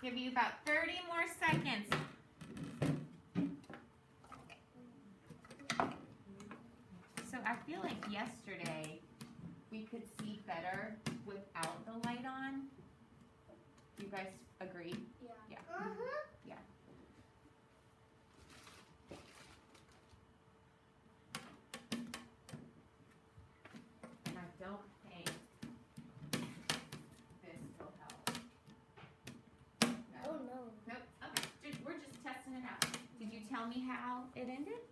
Give you about 30 more seconds. So I feel like yesterday we could see better without the light on. Do you guys agree? Yeah. Yeah. Yeah. And I don't think this will help. No. Oh no. Nope. Okay. We're just testing it out. Did you tell me how it ended?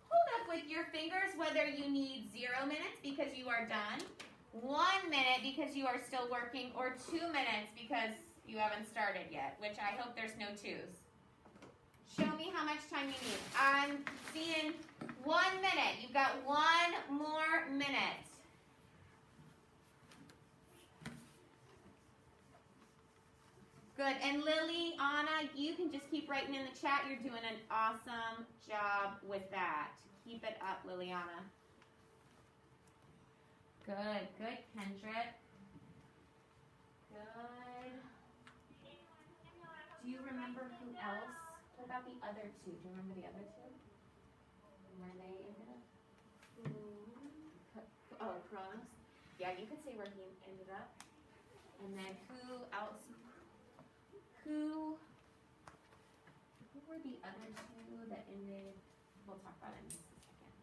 Hold up with your fingers whether you need 0 minutes because you are done, 1 minute because you are still working, or 2 minutes because you haven't started yet, which I hope there's no twos. Show me how much time you need. I'm seeing 1 minute. You've got 1 more minute. Good. And Lily, Anna, you can just keep writing in the chat. You're doing an awesome job with that. Keep it up, Liliana. Good. Good, Kendrick. Good. Do you remember who else? What about the other two? Do you remember the other two? Where they ended up? Oh, Kronos. Yeah, you could say where he ended up. And then who else? Who were the other two that ended? We'll talk about it in just a second.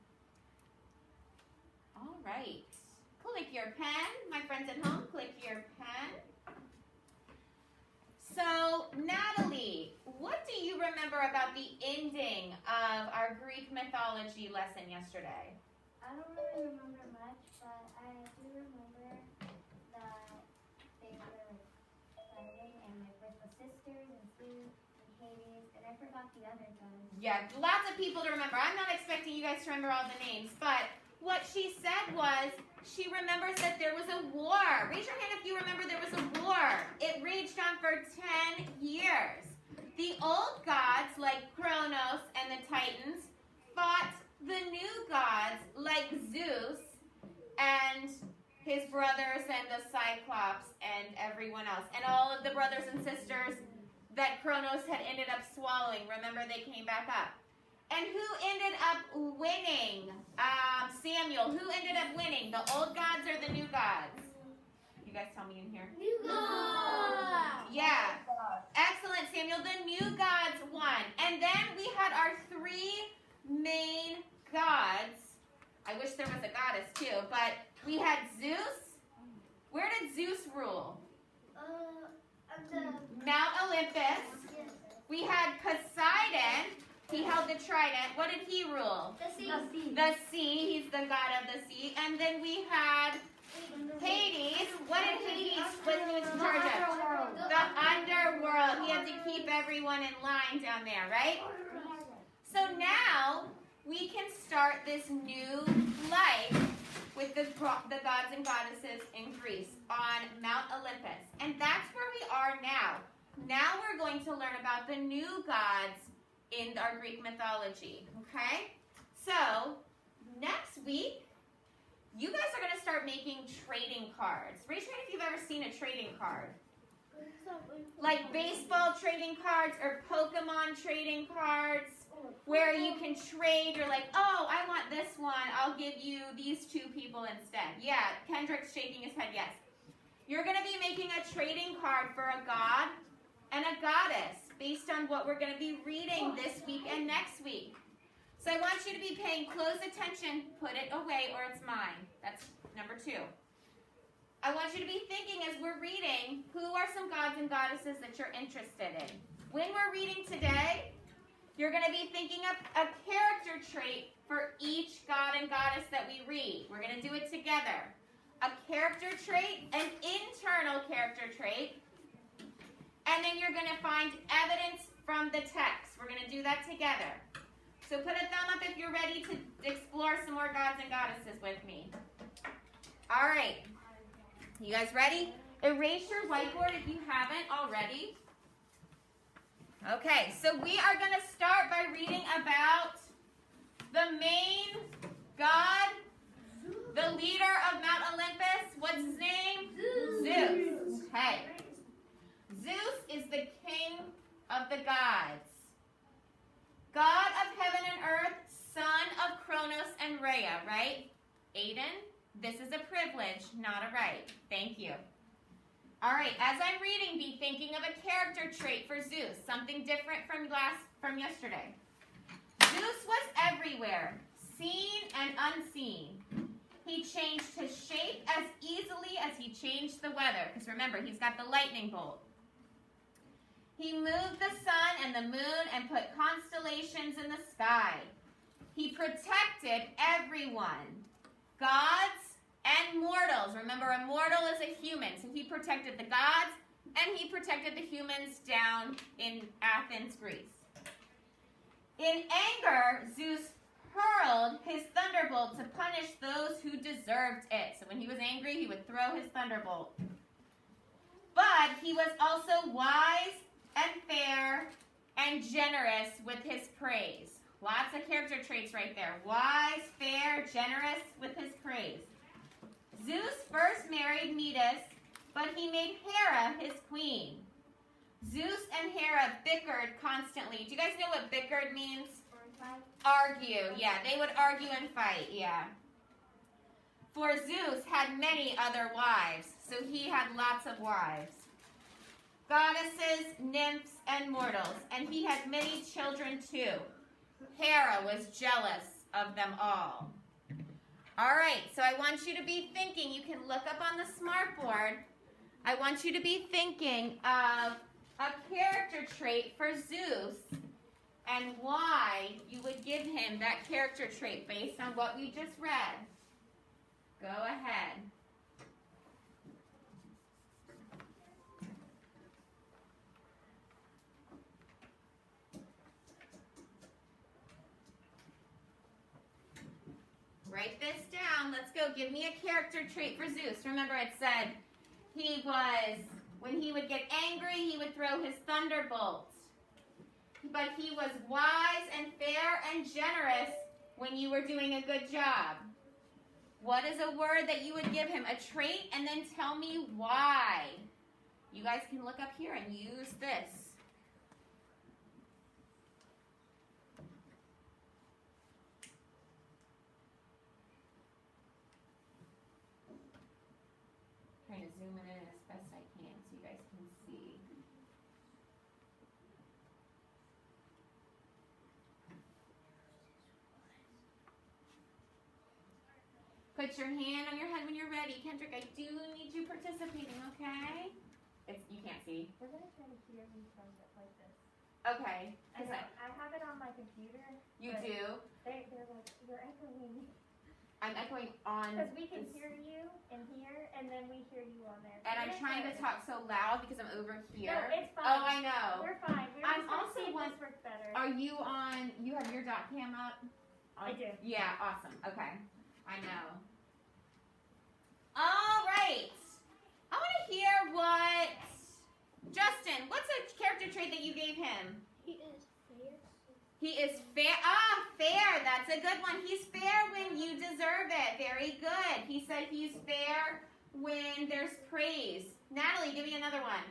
All right. Click your pen. My friends at home, click your pen. So, Natalie, what do you remember about the ending of our Greek mythology lesson yesterday? I don't really remember much, but I do remember that they were like fighting, and my first was sisters and Zeus and Hades, and I forgot the other guys. Yeah, lots of people to remember. I'm not expecting you guys to remember all the names, but what she said was she remembers that there was a war. Raise your hand if you remember there was a war. It raged on for 10 years. The old gods, like Kronos and the Titans, fought the new gods, like Zeus and his brothers and the Cyclops and everyone else. And all of the brothers and sisters that Kronos had ended up swallowing. Remember, they came back up. And who ended up winning? Samuel. Who ended up winning? The old gods or the new gods? You guys tell me in here. New gods! Yeah. Excellent, Samuel. The new gods won. And then we had our 3 main gods. I wish there was a goddess too, but we had Zeus. Where did Zeus rule? Mount Olympus. We had Poseidon. He held the trident. What did he rule? The sea. The sea. He's the god of the sea. And then we had Hades. What did Hades, what he was in charge of? The underworld. He had to keep everyone in line down there, right? So now we can start this new life with the gods and goddesses in Greece on Mount Olympus. And that's where we are now. Now we're going to learn about the new gods in our Greek mythology, okay? So, next week, you guys are going to start making trading cards. Raise your hand if you've ever seen a trading card. Like baseball trading cards or Pokemon trading cards, where you can trade. You're like, oh, I want this one. I'll give you these 2 people instead. Yeah, Kendrick's shaking his head, yes. You're going to be making a trading card for a god and a goddess based on what we're going to be reading this week and next week. So I want you to be paying close attention. Put it away or it's mine. That's number 2. I want you to be thinking as we're reading, who are some gods and goddesses that you're interested in? When we're reading today, you're going to be thinking of a character trait for each god and goddess that we read. We're going to do it together. A character trait, an internal character trait, and then you're going to find evidence from the text. We're going to do that together. So put a thumb up if you're ready to explore some more gods and goddesses with me. All right. You guys ready? Erase your whiteboard if you haven't already. Okay, so we are going to start by reading about the main god, the leader of Mount Olympus. What's his name? Zeus. Okay. Zeus is the king of the gods. God of heaven and earth, son of Kronos and Rhea, right? Aiden, this is a privilege, not a right. Thank you. All right, as I'm reading, be thinking of a character trait for Zeus, something different from yesterday. Zeus was everywhere, seen and unseen. He changed his shape as easily as he changed the weather, because remember, he's got the lightning bolt. He moved the sun and the moon and put constellations in the sky. He protected everyone, gods and mortals. Remember, a mortal is a human, so he protected the gods and he protected the humans down in Athens, Greece. In anger, Zeus hurled his thunderbolt to punish those who deserved it. So when he was angry, he would throw his thunderbolt. But he was also wise and fair and generous with his praise. Lots of character traits right there. Wise, fair, generous with his praise. Zeus first married Metis, but he made Hera his queen. Zeus and Hera bickered constantly. Do you guys know what bickered means? Argue. Yeah, they would argue and fight. Yeah. For Zeus had many other wives, so he had lots of wives. Goddesses, nymphs, and mortals, and he had many children too. Hera was jealous of them all. All right, so I want you to be thinking, you can look up on the smart board. I want you to be thinking of a character trait for Zeus and why you would give him that character trait based on what we just read. Go ahead. Write this down. Let's go. Give me a character trait for Zeus. Remember, it said when he would get angry, he would throw his thunderbolts. But he was wise and fair and generous when you were doing a good job. What is a word that you would give him? A trait, and then tell me why. You guys can look up here and use this. Trying to zoom it in as best I can so you guys can see. Put your hand on your head when you're ready. Kendrick, I do need you participating, okay? You can't see. They're going to try to hear me from like this. Okay. I have it on my computer. You do? They're like, you're echoing. I'm echoing on. Because we can hear you in here, and then we hear you on there. And I'm trying to talk so loud because I'm over here. No, it's fine. Oh, I know. We're fine. I'm also this works better. Are you on? You have your dot cam up? I do. Yeah, awesome. Okay. I know. All right. I want to hear what Justin, what's a character trait that you gave him? He is fair. He is fair. Ah, fair. That's a good one. He's fair when you deserve it. Very good. He said he's fair when there's praise. Natalie, give me another one.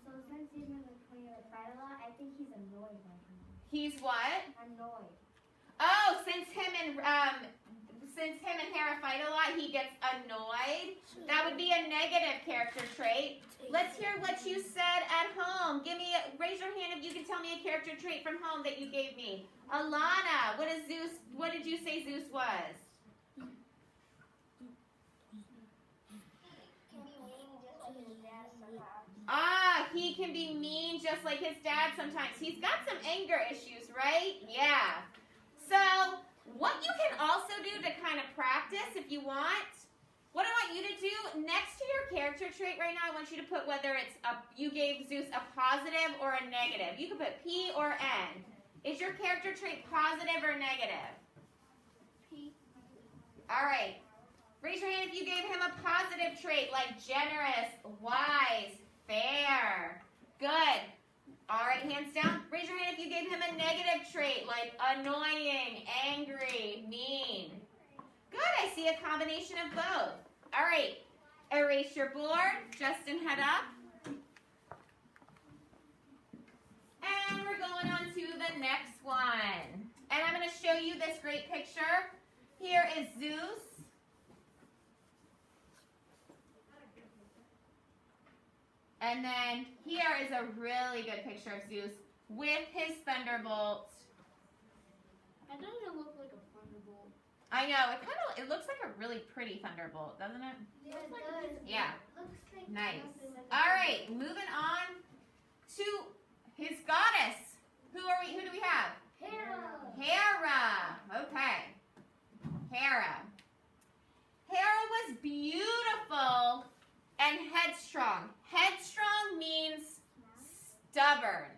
So since he's been playing with fight a lot, I think he's annoyed right now. He's what? Annoyed. Oh, since him and Hera fight a lot, he gets annoyed. That would be a negative character trait. Let's hear what you said at home. Raise your hand if you can tell me a character trait from home that you gave me. Alana, what did you say Zeus was? Ah, he can be mean just like his dad sometimes. He's got some anger issues, right? Yeah. So, what you can also do to kind of practice if you want, what I want you to do next to your character trait right now, I want you to put whether you gave Zeus a positive or a negative. You can put P or N. Is your character trait positive or negative? P. All right. Raise your hand if you gave him a positive trait like generous, wise, fair. Good. All right, hands down. Raise your hand if you gave him a negative trait like annoying, angry, mean. Good, I see a combination of both. All right, erase your board. Justin, head up. you this great picture. Here is Zeus. And then here is a really good picture of Zeus with his thunderbolt. I don't even look like a thunderbolt. I know, it looks like a really pretty thunderbolt, doesn't it? Yeah, it does. Yeah. Looks like Nice. something like All right, moving on to his goddess. Who do we have? Hera. Hera. Okay. Hera. Hera was beautiful and headstrong. Headstrong means stubborn.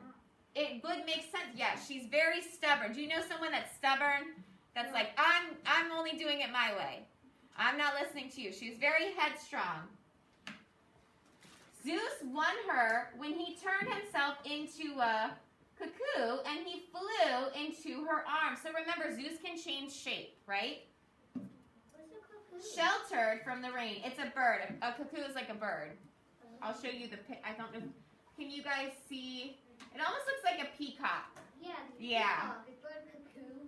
It would make sense. Yeah, she's very stubborn. Do you know someone that's stubborn? That's like, I'm only doing it my way. I'm not listening to you. She's very headstrong. Zeus won her when he turned himself into a cuckoo and he flew into her arms. So remember, Zeus can change shape, right? What's a cuckoo? Sheltered from the rain. It's a bird. A cuckoo is like a bird. I'll show you the pic. I don't know. Can you guys see? It almost looks like a peacock. Yeah. Yeah. It's like a cuckoo.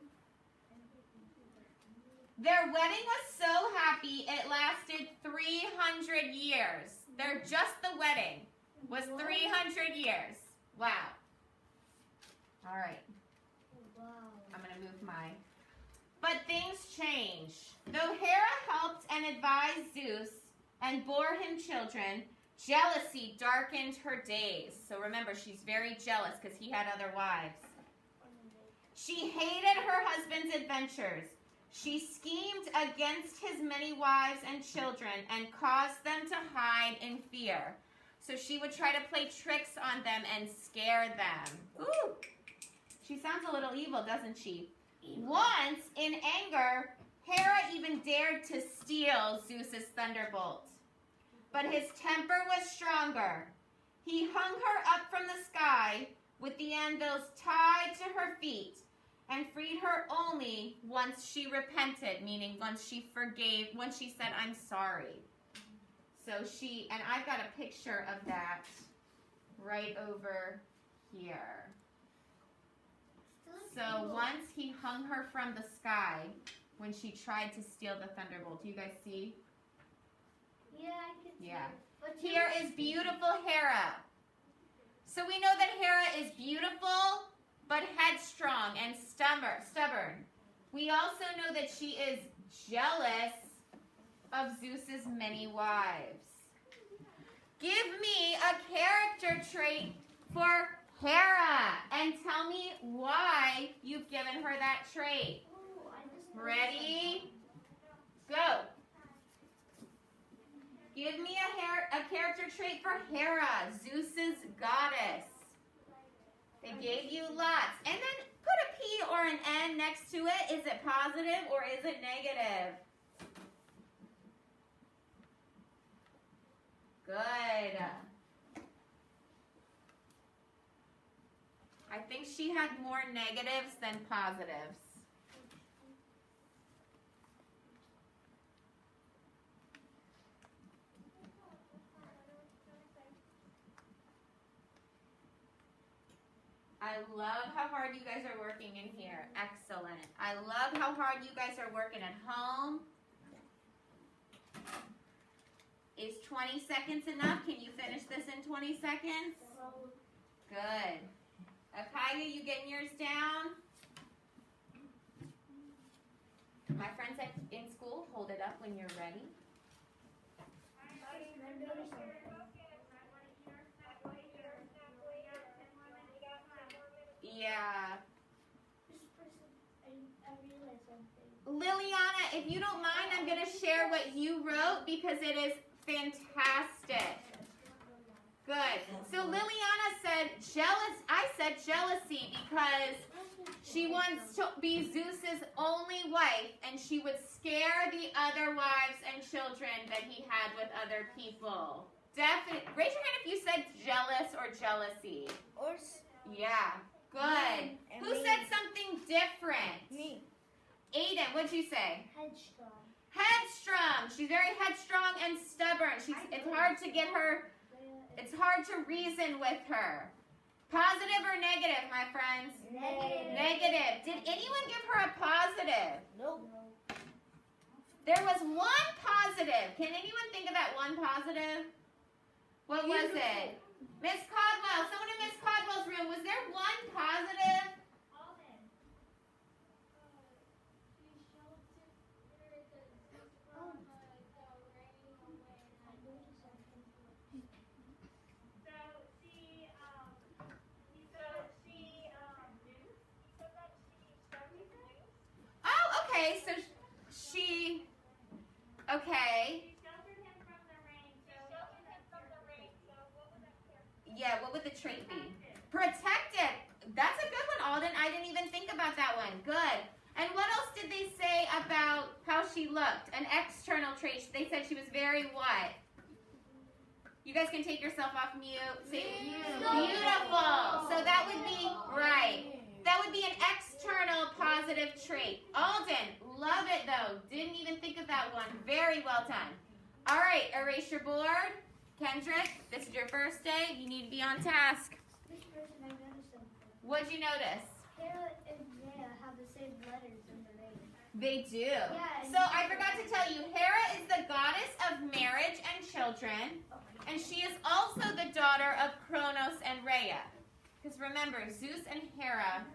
Their wedding was so happy it lasted 300 years. Just the wedding was 300 years. Wow. All right. Wow. I'm going to move my... But things change. Though Hera helped and advised Zeus and bore him children, jealousy darkened her days. So remember, she's very jealous because he had other wives. She hated her husband's adventures. She schemed against his many wives and children and caused them to hide in fear. So she would try to play tricks on them and scare them. Ooh! She sounds a little evil, doesn't she? Once, in anger, Hera even dared to steal Zeus's thunderbolt. But his temper was stronger. He hung her up from the sky with the anvils tied to her feet and freed her only once she repented, meaning once she forgave, once she said, I'm sorry. So and I've got a picture of that right over here. So once he hung her from the sky when she tried to steal the thunderbolt. Do you guys see? Yeah, I can see. Yeah. But Here is beautiful Hera. So we know that Hera is beautiful, but headstrong and stubborn. We also know that she is jealous of Zeus's many wives. Give me a character trait for Hera and tell me why you've given her that trait. Ready? Go. Give me a character trait for Hera, Zeus's goddess. They gave you lots. And then put a P or an N next to it. Is it positive or is it negative? Good. I think she had more negatives than positives. I love how hard you guys are working in here. Excellent. I love how hard you guys are working at home. Is 20 seconds enough? Can you finish this in 20 seconds? Good. Akaya, you getting yours down? My friends in school, hold it up when you're ready. Yeah. Liliana, if you don't mind, I'm going to share what you wrote because it is fantastic. Good. So Liliana said I said jealousy because she wants to be Zeus's only wife and she would scare the other wives and children that he had with other people. Definitely. Raise your hand if you said jealous or jealousy. Yeah. Good. Who said something different? Me. Aiden, what'd you say? Headstrong. Headstrong. She's very headstrong and stubborn. It's hard to get her, it's hard to reason with her. Positive or negative, my friends? Negative. Negative. Did anyone give her a positive? Nope. There was one positive. Can anyone think of that one positive? What was it? Miss Caldwell. Someone in Miss Caldwell's room. Was there one positive? Oh, okay. So she. Okay. Yeah, what would the trait be? Protected. That's a good one, Alden. I didn't even think about that one. Good. And what else did they say about how she looked? An external trait. They said she was very what? You guys can take yourself off mute. Say beautiful. So that would be right. That would be an external positive trait. Alden, love it though. Didn't even think of that one. Very well done. All right, erase your board. Kendrick, this is your first day. You need to be on task. This person I noticed something. What'd you notice? Hera and Rhea have the same letters in the name. They do. Yeah, So I forgot to tell you, Hera is the goddess of marriage and children, and she is also the daughter of Kronos and Rhea. Because remember, Zeus and Hera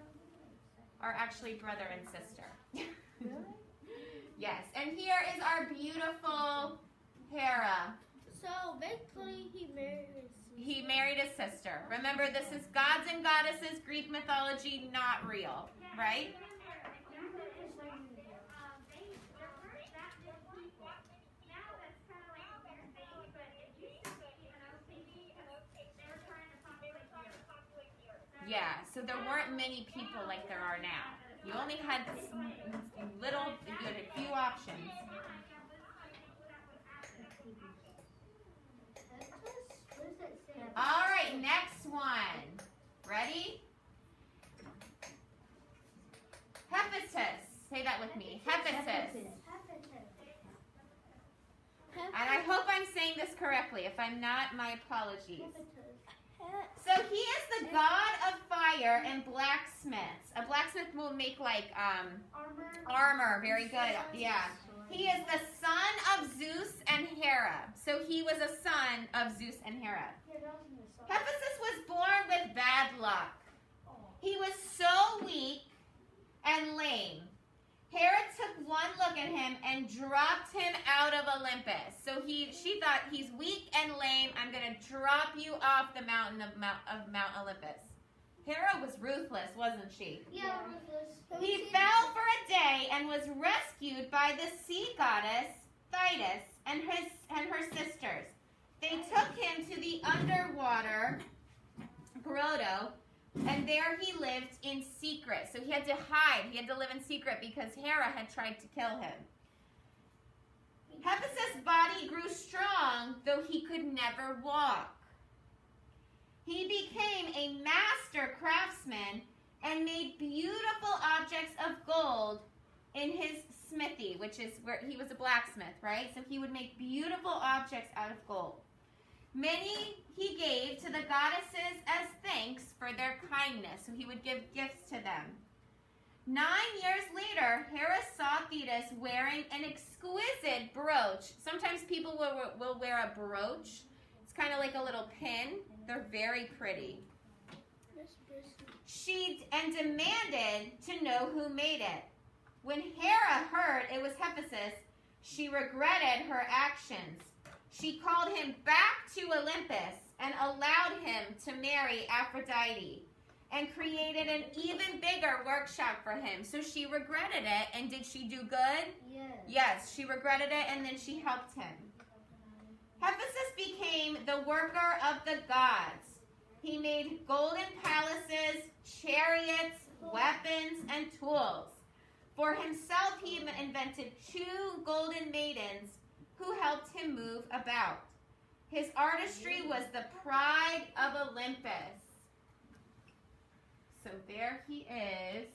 are actually brother and sister. Really? Yes, and here is our beautiful Hera. So basically, he married his sister. He married his sister. Remember, this is gods and goddesses, Greek mythology, not real, right? Yeah, so there weren't many people like there are now. You only had little, you had a few options. All right, next one. Ready? Hephaestus. Say that with me. Hephaestus. And I hope I'm saying this correctly. If I'm not, my apologies. So he is the god of fire and blacksmiths. A blacksmith will make like armor. Very good. Yeah. He is the son of Zeus and Hera. So he was a son of Zeus and Hera. Hephaestus was born with bad luck. He was so weak and lame. Hera took one look at him and dropped him out of Olympus. So she thought, he's weak and lame. I'm going to drop you off the mountain of Mount Olympus. Hera was ruthless, wasn't she? Yeah, ruthless. He fell for a day and was rescued by the sea goddess Thetis and her sisters. They took him to the underwater grotto, and there he lived in secret. So he had to hide. He had to live in secret because Hera had tried to kill him. Hephaestus' body grew strong, though he could never walk. He became a master craftsman and made beautiful objects of gold in his smithy, which is where he was a blacksmith, right? So he would make beautiful objects out of gold. Many he gave to the goddesses as thanks for their kindness. So he would give gifts to them. 9 years later, Hera saw Thetis wearing an exquisite brooch. Sometimes people will wear a brooch. It's kind of like a little pin. They're very pretty. She demanded to know who made it. When Hera heard it was Hephaestus, she regretted her actions. She called him back to Olympus and allowed him to marry Aphrodite and created an even bigger workshop for him. So she regretted it, and did she do good? Yes. Yes, she regretted it, and then she helped him. Hephaestus became the worker of the gods. He made golden palaces, chariots, weapons, and tools. For himself, he invented 2 golden maidens who helped him move about. His artistry was the pride of Olympus. So there he is,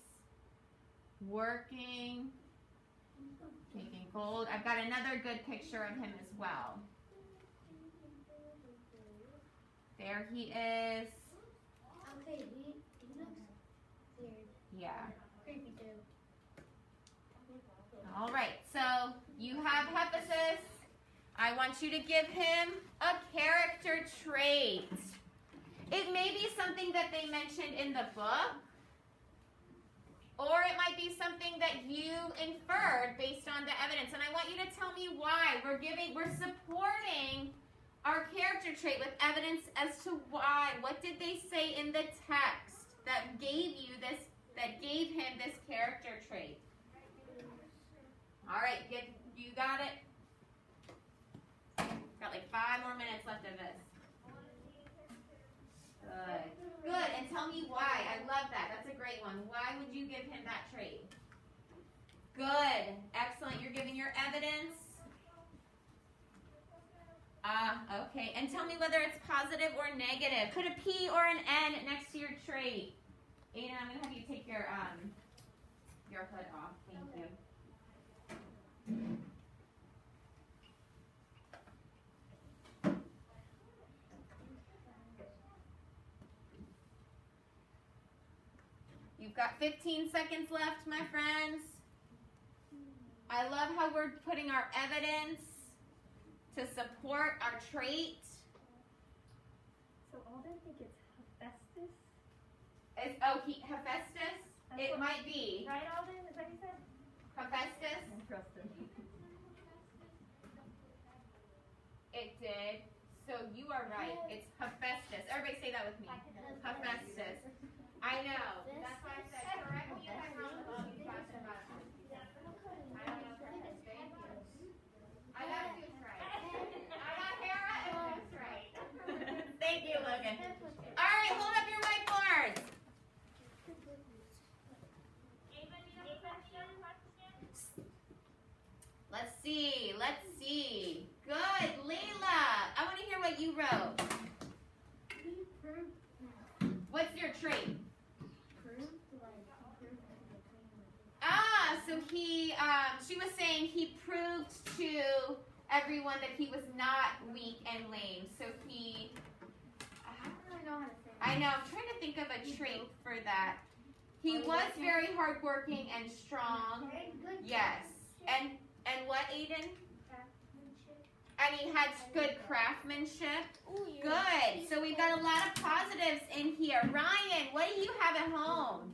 working, making gold. I've got another good picture of him as well. There he is. Okay, have Hephaestus. I want you to give him a character trait. It may be something that they mentioned in the book, or it might be something that you inferred based on the evidence. And I want you to tell me why. We're supporting our character trait with evidence as to why. What did they say in the text that gave him this character trait? All right, you got it. Got like 5 more minutes left of this. Good. And tell me why. I love that. That's a great one. Why would you give him that trait? Good. Excellent. You're giving your evidence. Okay. And tell me whether it's positive or negative. Put a P or an N next to your trait. Aiden, I'm going to have you take your hood off. Thank you. You've got 15 seconds left, my friends. I love how we're putting our evidence to support our trait. So Alden think it's Hephaestus? Hephaestus? It might be. Right, Alden? Is that what you said? Hephaestus? Interesting. It did. So you are right. It's Hephaestus. Everybody say that with me. Hephaestus. I know. That's why I said correct me if I'm wrong. You talked about it. I don't know. Thank you. I got it right. I got Hera and Zeus right. Thank you, Logan. All right, hold up your whiteboards. Let's see. Good, Layla. I want to hear what you wrote. What's your trait? So she was saying he proved to everyone that he was not weak and lame. So I don't really know how to say I know, I'm trying to think of a trait for that. He was very hardworking and strong. Very good. Yes. And what, Aiden? And he had good craftsmanship. Oh, yeah. Good. So we've got a lot of positives in here. Ryan, what do you have at home?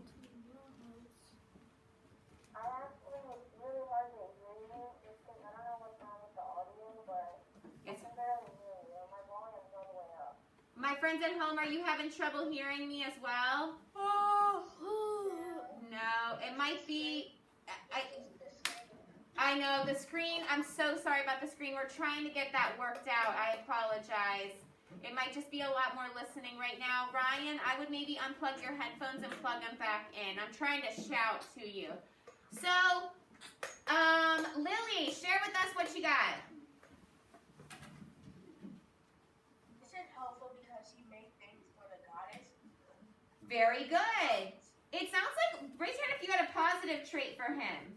I actually was really hard to hear you just because I don't know what's wrong with the audio, but I can barely hear you. My volume's all the way up. My friends at home, are you having trouble hearing me as well? No, it might be. I know the screen. I'm so sorry about the screen. We're trying to get that worked out. I apologize. It might just be a lot more listening right now. Ryan, I would maybe unplug your headphones and plug them back in. I'm trying to shout to you. So, Lily, share with us what you got. Is it helpful because he made things for the goddess? Very good. It sounds like, raise your hand if you had a positive trait for him.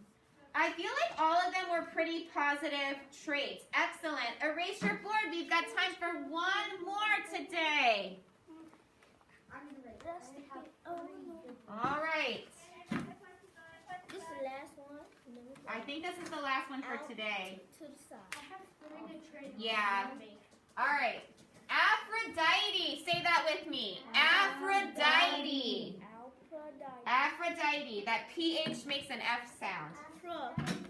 I feel like all of them were pretty positive traits. Excellent. Erase your board. We've got time for one more today. All right. This is the last one. I think this is the last one for today. To the side. Yeah. All right. Aphrodite. Say that with me. Aphrodite. Aphrodite. That PH makes an F sound.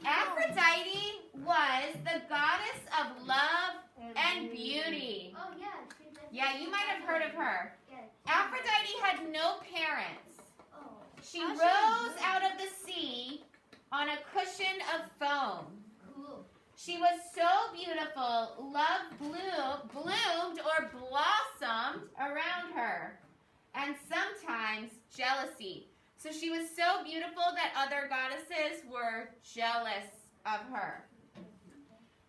Aphrodite was the goddess of love and beauty. Oh, yeah. Yeah, you might have heard of her. Aphrodite had no parents. Oh. She rose out of the sea on a cushion of foam. Cool. She was so beautiful, love bloomed or blossomed around her, and sometimes jealousy. So she was so beautiful that other goddesses were jealous of her.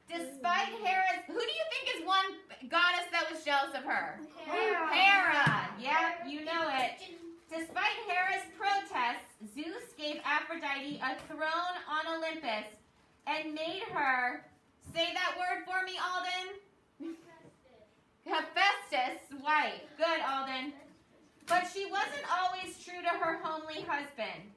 Despite Hera's, who do you think is one goddess that was jealous of her? Hera. Yep, you know it. Despite Hera's protests, Zeus gave Aphrodite a throne on Olympus and made her, say that word for me, Alden? Hephaestus' wife. Good, Alden. But she wasn't always true to her homely husband.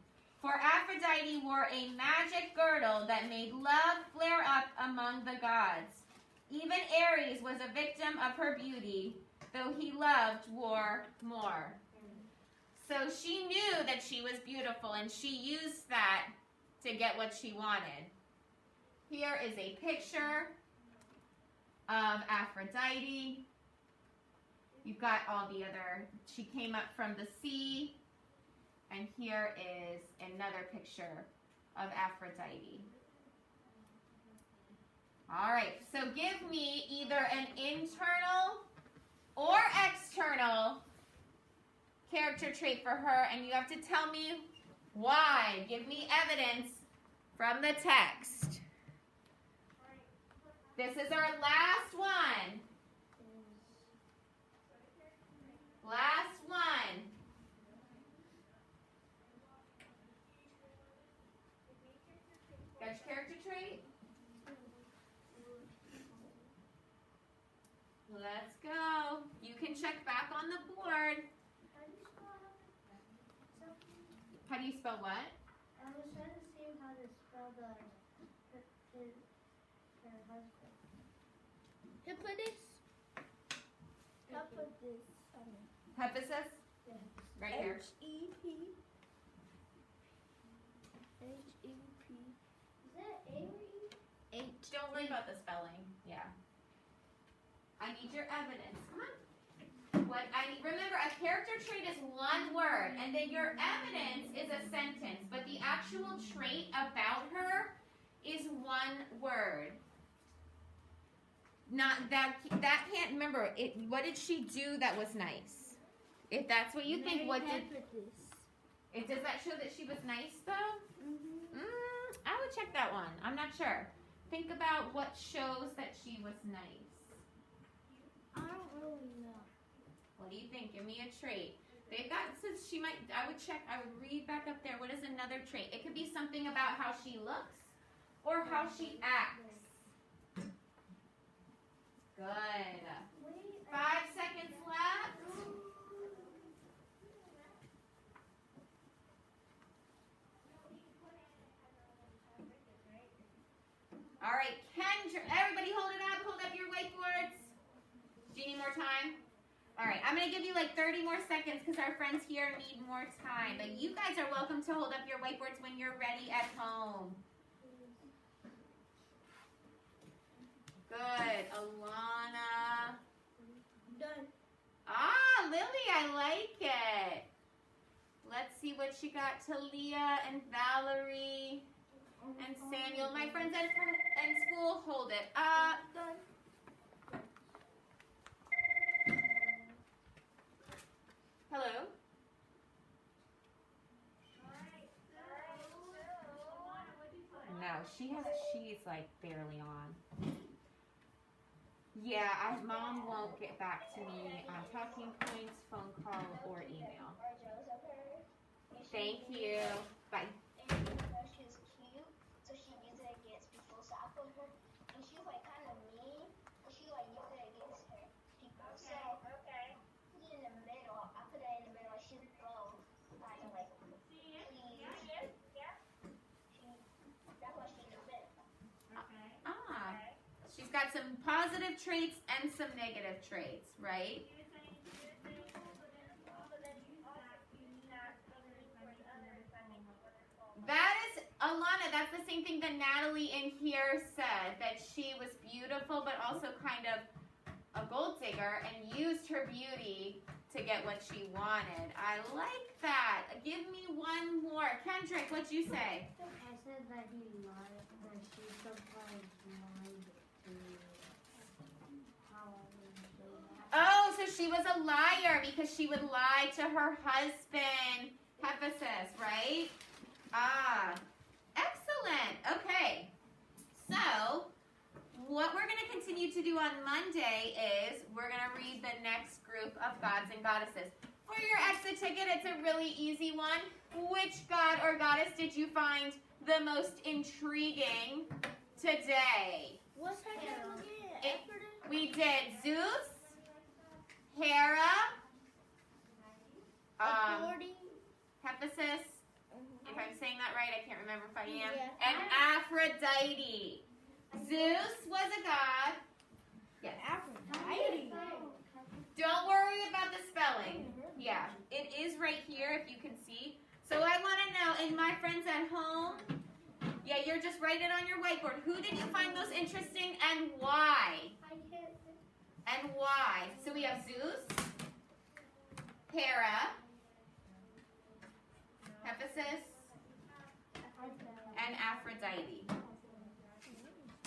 For Aphrodite wore a magic girdle that made love flare up among the gods. Even Ares was a victim of her beauty, though he loved war more. So she knew that she was beautiful, and she used that to get what she wanted. Here is a picture of Aphrodite. You've got all the other, she came up from the sea, and here is another picture of Aphrodite. All right, so give me either an internal or external character trait for her, and you have to tell me why. Give me evidence from the text. This is our last one. Last one. Got your character trait? Let's go. You can check back on the board. How do you spell what? I was trying to see how to spell her husband. Hippolytus. Hippolytus. Hephaestus? Yeah. Right here. H-E-P. H-E-P. Is that A or E? H. Don't worry about the spelling. Yeah. I need your evidence. Come on. What I need, remember, a character trait is one word, and then your evidence is a sentence, but the actual trait about her is one word. Not that can't remember it. What did she do that was nice? If that's what you think, what did it? Does that show that she was nice though? I would check that one. I'm not sure. Think about what shows that she was nice. I don't really know. What do you think? Give me a trait. They've got, since she might, I would check, I would read back up there. What is another trait? It could be something about how she looks or how she acts. Good. 5 seconds left. All right, Kendra, everybody hold it up. Hold up your whiteboards. Do you need more time? All right, I'm going to give you like 30 more seconds because our friends here need more time. But you guys are welcome to hold up your whiteboards when you're ready at home. Good. Alana. Done. Ah, Lily, I like it. Let's see what she got. Talia and Valerie and Samuel. My friends at school, hold it up. Done. Hello? No, she's like barely on. Yeah, Mom won't get back to me on talking points, phone call, or email. Thank you. Bye. She's cute, so she uses it against people. So I put her, and she's like kind of mean, but she like uses it against her people. So in the middle, I put her in the middle. She's both like please. That's why she's in the middle. Ah, she's got some positive traits and some negative traits, right? That is, Alana, that's the same thing that Natalie in here said, that she was beautiful but also kind of a gold digger and used her beauty to get what she wanted. I like that. Give me one more. Kendrick, what'd you say? I said that he lied, that she sometimes lied to how I would do that. Oh, so she was a liar because she would lie to her husband, Hephaestus, right? Ah, excellent. Okay. So, what we're going to continue to do on Monday is we're going to read the next group of gods and goddesses. For your exit ticket, it's a really easy one. Which god or goddess did you find the most intriguing today? What's her name again? We did Zeus, Hera, Authority. Hephaestus, and If I'm saying that right, I can't remember if I am. Yeah. And Aphrodite. Zeus was a god. Yes. Aphrodite. Don't worry about the spelling. Yeah, it is right here if you can see. So I want to know, and my friends at home, yeah, you're just write it on your whiteboard. Who did you find most interesting and why? And why? So we have Zeus, Hera, Hephaestus, and Aphrodite.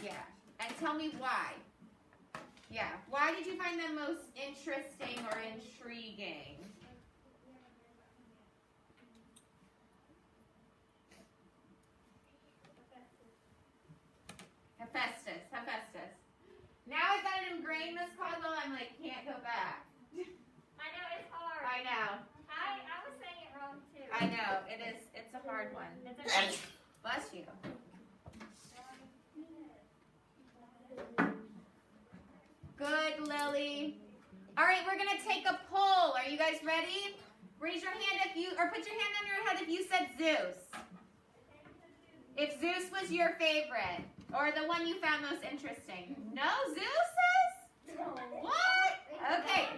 Yeah, and tell me why. Yeah, why did you find them most interesting or intriguing? Hephaestus. Now I've got it ingrained, Miss Caldwell, I'm like, can't go back. I know it's hard. I know. I was saying it wrong too. I know, it is. It's a hard one. It's okay. Bless you. Good, Lily. All right, we're going to take a poll. Are you guys ready? Raise your hand if you, or put your hand on your head if you said Zeus. If Zeus was your favorite, or the one you found most interesting. No, Zeus says? What? Okay.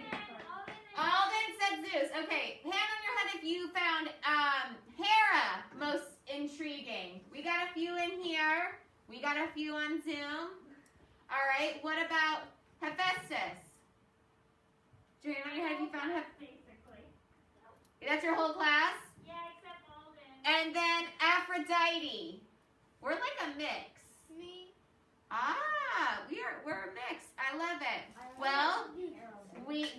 Alden said Zeus. Okay, hand on your head if you found Hera most intriguing. We got a few in here. We got a few on Zoom. All right, what about Hephaestus? Do you hand on your head if you found Hephaestus? Basically. That's your whole class? Yeah, except Alden. And then Aphrodite. We're like a mix. Me. Ah, we're a mix. I love it. Well,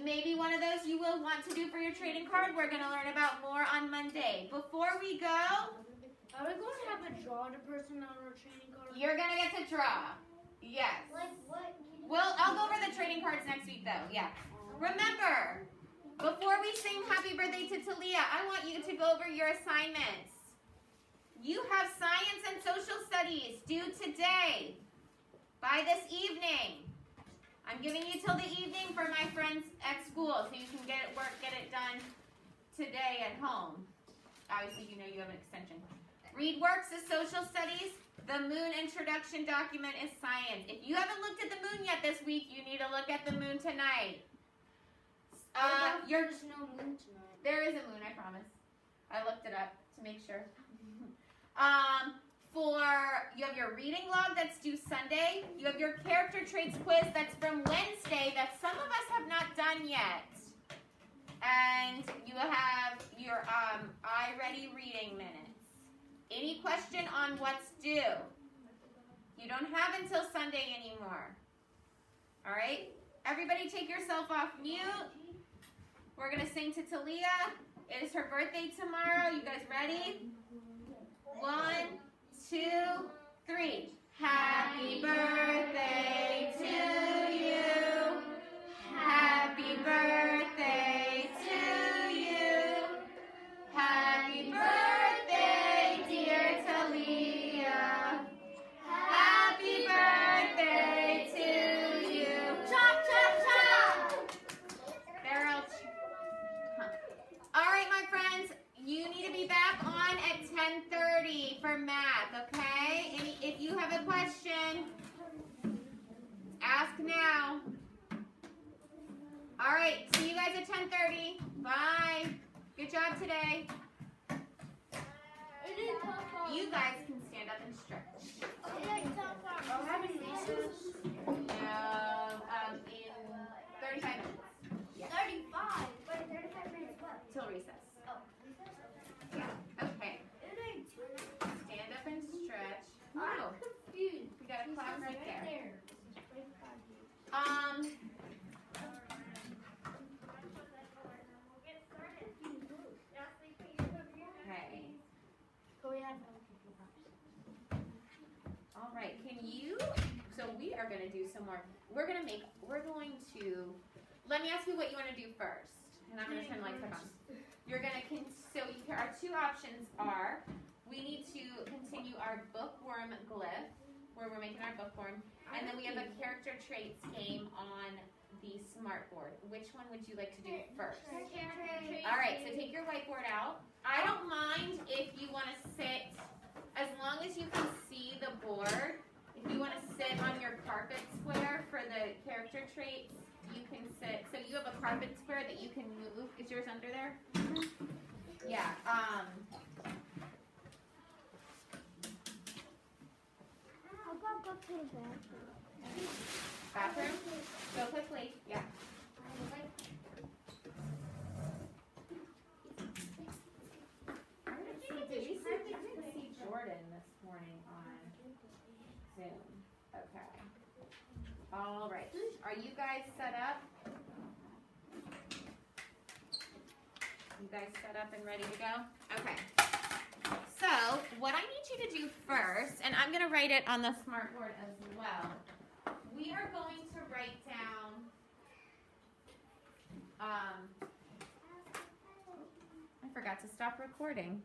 maybe one of those you will want to do for your trading card. We're going to learn about more on Monday. Before we go, Are we going to have a draw the person on our training card? you're going to get to draw. Yes. Like what? Well, I'll go over the trading cards next week, though. Yeah. Remember, before we sing Happy Birthday to Talia, I want you to go over your assignments. You have science and social studies due today by this evening. I'm giving you till the evening for my friends at school, so you can get it done today at home. Obviously, you know you have an extension. Read works is social studies. The moon introduction document is science. If you haven't looked at the moon yet this week, you need to look at the moon tonight. There's no moon tonight. There is a moon, I promise. I looked it up to make sure. You have your reading log that's due Sunday. You have your character traits quiz that's from Wednesday that some of us have not done yet. And you have your iReady reading minutes. Any question on what's due? You don't have until Sunday anymore. All right? Everybody take yourself off mute. We're going to sing to Talia. It is her birthday tomorrow. You guys ready? 1, 2, 3. Happy birthday to you. Happy birthday to you. Happy birthday, dear Talia. Happy birthday to you. Chop, chop, chop. They're all. All right, my friends. You need to be back on at 10:30 for math, okay? And if you have a question, ask now. All right, see you guys at 10:30. Bye. Good job today. You guys can stand up and stretch. Oh, having recess? No, in 35 minutes. Yeah. 35. Wait, 35 minutes what? Till recess. Oh. Yeah. Okay. Stand up and stretch. Oh, Confused. we got a clock right there. Okay. All right. Can you? So we are going to do some more. We're going to. Let me ask you what you want to do first, and I'm going to turn the lights back on. You're going to. Our two options are. We need to continue our bookworm glyph, where we're making our bookworm, and then we have a character traits game on the smartboard. Which one would you like to do first? All right, so take your whiteboard out. I don't mind if you want to say board. If you want to sit on your carpet square for the character traits, you can sit. So you have a carpet square that you can move. Is yours under there? Yeah. I'll go to the Bathroom? Go quickly. Yeah. I didn't see Jordan this morning on Zoom. Okay. All right. Are you guys set up? You guys set up and ready to go? Okay. So, what I need you to do first, and I'm going to write it on the smartboard as well. We are going to write down I forgot to stop recording.